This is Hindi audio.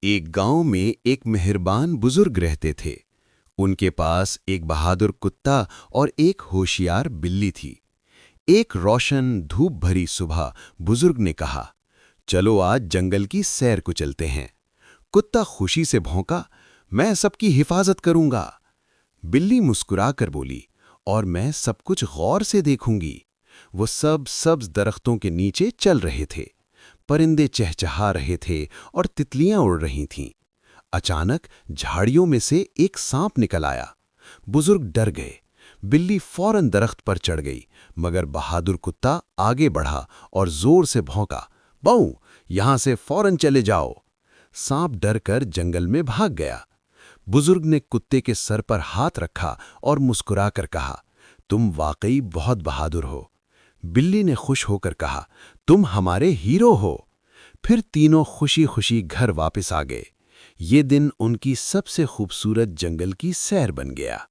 एक गांव में एक मेहरबान बुजुर्ग रहते थे। उनके पास एक बहादुर कुत्ता और एक होशियार बिल्ली थी। एक रोशन धूप भरी सुबह बुजुर्ग ने कहा, चलो आज जंगल की सैर को चलते हैं। कुत्ता खुशी से भौंका, मैं सबकी हिफाजत करूंगा। बिल्ली मुस्कुराकर बोली, और मैं सब कुछ गौर से देखूंगी। वो सब सब्ज दरख्तों के नीचे चल रहे थे। परिंदे चहचहा रहे थे और तितलियां उड़ रही थीं। अचानक झाड़ियों में से एक सांप निकल आया। बुजुर्ग डर गए। बिल्ली फौरन दरख्त पर चढ़ गई, मगर बहादुर कुत्ता आगे बढ़ा और जोर से भौंका, बऊ, यहां से फौरन चले जाओ। सांप डरकर जंगल में भाग गया। बुजुर्ग ने कुत्ते के सर पर हाथ रखा और मुस्कुराकर कहा, तुम वाकई बहुत बहादुर हो। बिल्ली ने खुश होकर कहा, तुम हमारे हीरो हो। फिर तीनों खुशी खुशी घर वापस आ गए। ये दिन उनकी सबसे खूबसूरत जंगल की सैर बन गया।